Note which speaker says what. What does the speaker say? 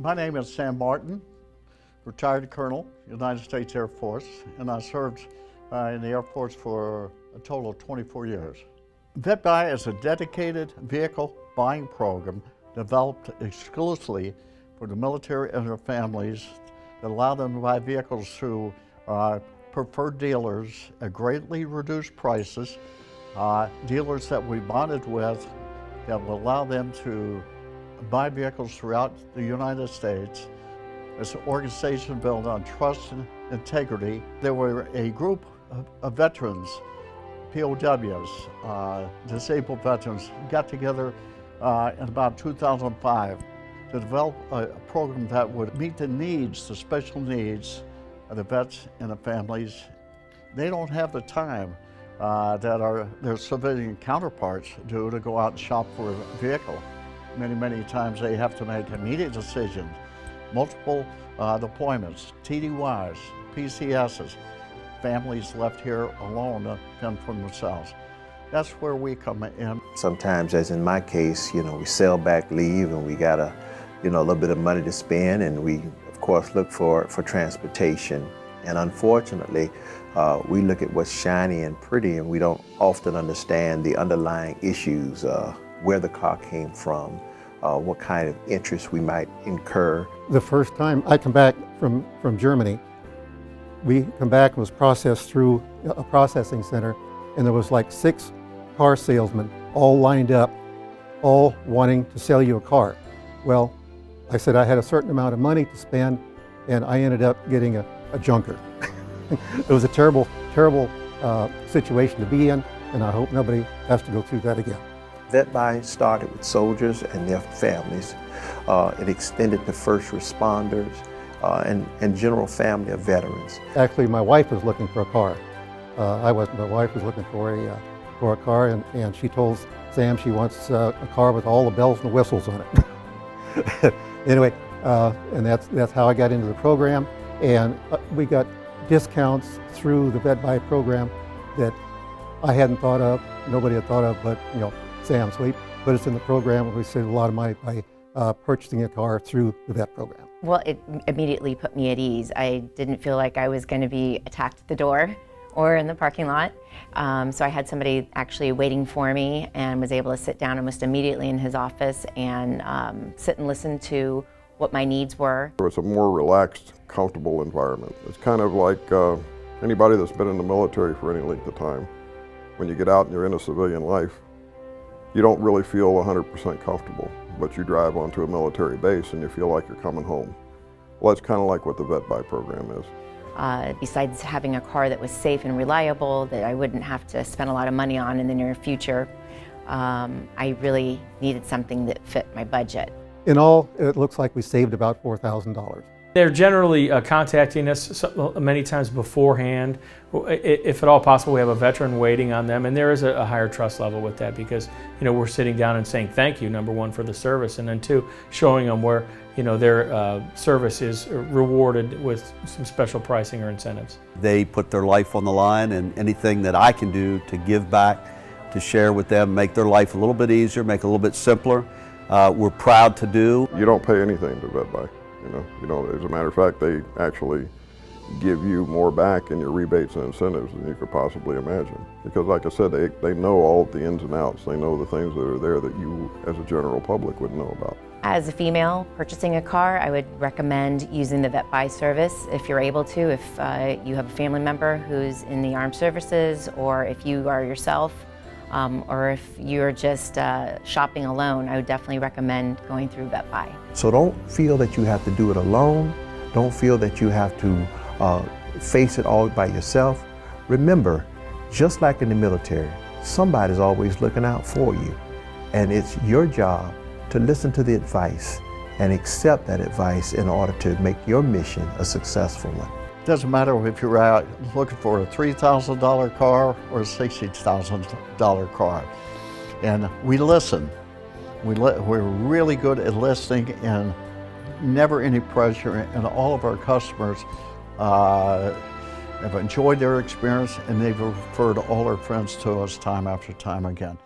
Speaker 1: My name is Sam Martin, retired Colonel, United States Air Force, and I served in the Air Force for a total of 24 years. VetBuy is a dedicated vehicle buying program developed exclusively for the military and their families that allow them to buy vehicles through preferred dealers at greatly reduced prices, dealers that we bonded with that will allow them to buy vehicles throughout the United States. It's an organization built on trust and integrity. There were a group of veterans, POWs, disabled veterans, got together in about 2005 to develop a program that would meet the needs, the special needs of the vets and the families. They don't have the time that their civilian counterparts do to go out and shop for a vehicle. Many times they have to make immediate decisions, multiple deployments, TDYs, PCSs, families left here alone to fend for themselves. That's where we come in.
Speaker 2: Sometimes, as in my case, we sell back leave and we got a little bit of money to spend, and we of course look for transportation. And unfortunately, we look at what's shiny and pretty, and we don't often understand the underlying issues, where the car came from, what kind of interest we might incur.
Speaker 3: The first time I come back from Germany, we come back and was processed through a processing center, and there was like 6 car salesmen all lined up, all wanting to sell you a car. Well, I said I had a certain amount of money to spend, and I ended up getting a junker. It was a terrible situation to be in, and I hope nobody has to go through that again.
Speaker 2: VetBuy started with soldiers and their families. It extended to first responders and general family of veterans.
Speaker 3: Actually, my wife was looking for a car. I wasn't. My wife was looking for a car, and she told Sam she wants a car with all the bells and whistles on it. Anyway, and that's how I got into the program, and we got discounts through the VetBuy program that I hadn't thought of, nobody had thought of, but Sam. So he put us in the program, and we saved a lot of money by purchasing a car through the vet program.
Speaker 4: Well, it immediately put me at ease. I didn't feel like I was going to be attacked at the door or in the parking lot. So I had somebody actually waiting for me and was able to sit down almost immediately in his office and sit and listen to what my needs were.
Speaker 5: It's a more relaxed, comfortable environment. It's kind of like anybody that's been in the military for any length of time. When you get out and you're in a civilian life, you don't really feel 100% comfortable, but you drive onto a military base and you feel like you're coming home. Well, that's kind of like what the VetBuy program is.
Speaker 4: Besides having a car that was safe and reliable, that I wouldn't have to spend a lot of money on in the near future, I really needed something that fit my budget.
Speaker 3: In all, it looks like we saved about $4,000.
Speaker 6: They're generally contacting us many times beforehand. If at all possible, we have a veteran waiting on them, and there is a higher trust level with that because we're sitting down and saying thank you, number one, for the service, and then two, showing them where their service is rewarded with some special pricing or incentives.
Speaker 7: They put their life on the line, and anything that I can do to give back, to share with them, make their life a little bit easier, make it a little bit simpler, we're proud to do.
Speaker 5: You don't pay anything to VetBuy. As a matter of fact, they actually give you more back in your rebates and incentives than you could possibly imagine. Because like I said, they know all the ins and outs. They know the things that are there that you, as a general public, wouldn't know about.
Speaker 4: As a female purchasing a car, I would recommend using the VetBuy service if you're able to, if you have a family member who's in the armed services, or if you are yourself, or if you're just shopping alone, I would definitely recommend going through VetBuy.
Speaker 2: So don't feel that you have to do it alone. Don't feel that you have to face it all by yourself. Remember, just like in the military, somebody's always looking out for you. And it's your job to listen to the advice and accept that advice in order to make your mission a successful one.
Speaker 1: It doesn't matter if you're out looking for a $3,000 car or a $60,000 car. And we listen. We're really good at listening, and never any pressure, and all of our customers have enjoyed their experience, and they've referred all their friends to us time after time again.